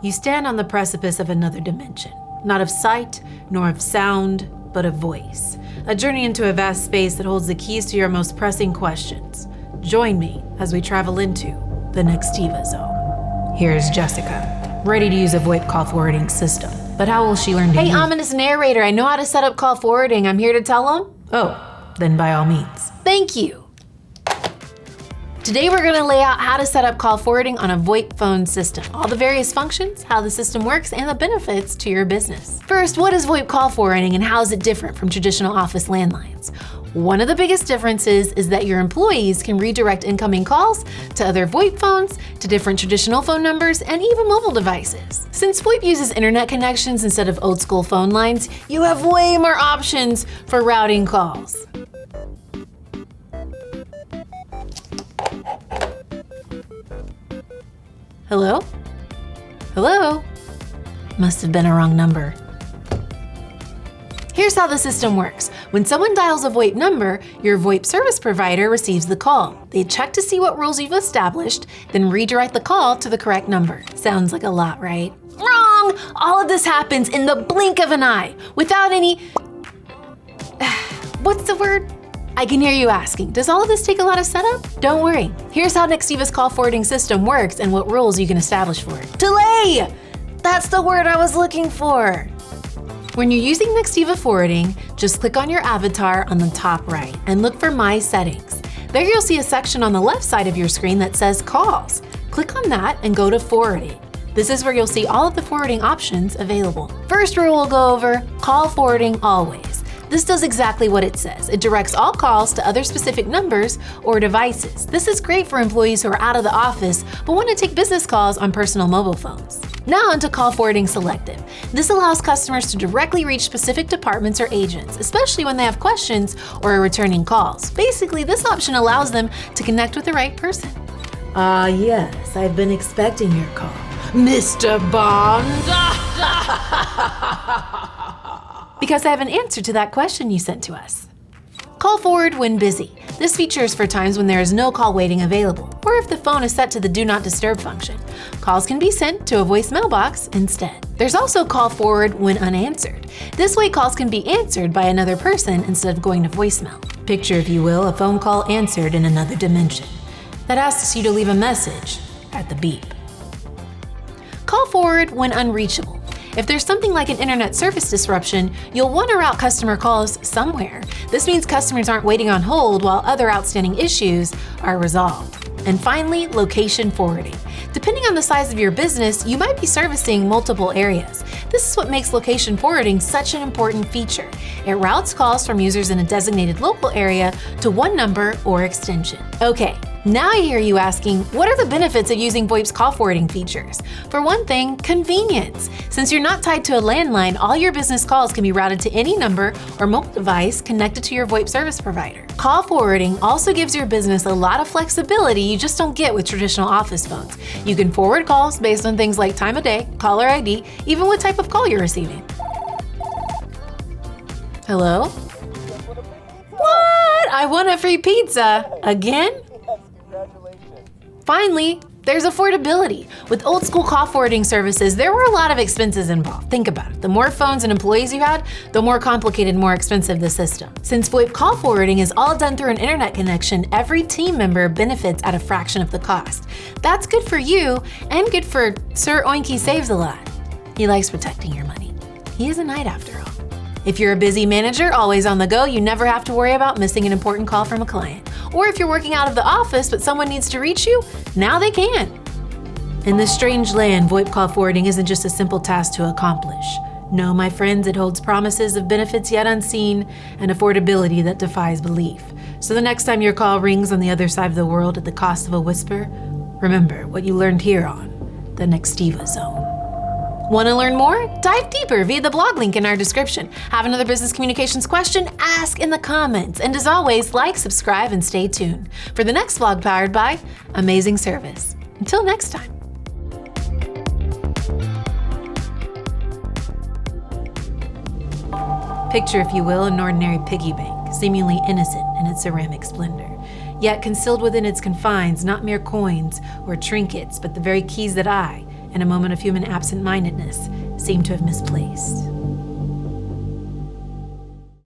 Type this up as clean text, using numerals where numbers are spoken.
You stand on the precipice of another dimension, not of sight nor of sound, but of voice. A journey into a vast space that holds the keys to your most pressing questions. Join me as we travel into the Nextiva zone. Here's Jessica, ready to use a VoIP call forwarding system. But how will she learn to use? Hey, ominous narrator, I know how to set up call forwarding. I'm here to tell them. Oh, then by all means. Thank you. Today we're gonna lay out how to set up call forwarding on a VoIP phone system, all the various functions, how the system works, and the benefits to your business. First, what is VoIP call forwarding and how is it different from traditional office landlines? One of the biggest differences is that your employees can redirect incoming calls to other VoIP phones, to different traditional phone numbers, and even mobile devices. Since VoIP uses internet connections instead of old school phone lines, you have way more options for routing calls. Hello? Hello? Must have been a wrong number. Here's how the system works. When someone dials a VoIP number, your VoIP service provider receives the call. They check to see what rules you've established, then redirect the call to the correct number. Sounds like a lot, right? Wrong! All of this happens in the blink of an eye, without any... What's the word? I can hear you asking, does all of this take a lot of setup? Don't worry. Here's how Nextiva's call forwarding system works and what rules you can establish for it. Delay! That's the word I was looking for. When you're using Nextiva forwarding, just click on your avatar on the top right and look for My Settings. There you'll see a section on the left side of your screen that says Calls. Click on that and go to Forwarding. This is where you'll see all of the forwarding options available. First rule we'll go over, call forwarding always. This does exactly what it says. It directs all calls to other specific numbers or devices. This is great for employees who are out of the office but want to take business calls on personal mobile phones. Now onto call forwarding selective. This allows customers to directly reach specific departments or agents, especially when they have questions or are returning calls. Basically, this option allows them to connect with the right person. Yes, I've been expecting your call. Mr. Bond! Because I have an answer to that question you sent to us. Call forward when busy. This feature is for times when there is no call waiting available, or if the phone is set to the Do Not Disturb function. Calls can be sent to a voicemail box instead. There's also call forward when unanswered. This way calls can be answered by another person instead of going to voicemail. Picture, if you will, a phone call answered in another dimension that asks you to leave a message at the beep. Call forward when unreachable. If there's something like an internet service disruption, you'll want to route customer calls somewhere. This means customers aren't waiting on hold while other outstanding issues are resolved. And finally, location forwarding. Depending on the size of your business, you might be servicing multiple areas. This is what makes location forwarding such an important feature. It routes calls from users in a designated local area to one number or extension. Okay. Now I hear you asking, what are the benefits of using VoIP's call forwarding features? For one thing, convenience. Since you're not tied to a landline, all your business calls can be routed to any number or mobile device connected to your VoIP service provider. Call forwarding also gives your business a lot of flexibility you just don't get with traditional office phones. You can forward calls based on things like time of day, caller ID, even what type of call you're receiving. Hello? What? I want a free pizza. Again? Finally, there's affordability. With old school call forwarding services, there were a lot of expenses involved. Think about it. The more phones and employees you had, the more complicated, more expensive the system. Since VoIP call forwarding is all done through an internet connection, every team member benefits at a fraction of the cost. That's good for you and good for Sir Oinky Saves a Lot. He likes protecting your money. He is a knight after all. If you're a busy manager, always on the go, you never have to worry about missing an important call from a client. Or if you're working out of the office but someone needs to reach you, now they can. In this strange land, VoIP call forwarding isn't just a simple task to accomplish. No, my friends, it holds promises of benefits yet unseen and affordability that defies belief. So the next time your call rings on the other side of the world at the cost of a whisper, remember what you learned here on the Nextiva Zone. Want to learn more? Dive deeper via the blog link in our description. Have another business communications question? Ask in the comments. And as always, like, subscribe, and stay tuned for the next vlog powered by Amazing Service. Until next time. Picture, if you will, an ordinary piggy bank, seemingly innocent in its ceramic splendor. Yet concealed within its confines, not mere coins or trinkets, but the very keys that I and a moment of human absent-mindedness seemed to have misplaced.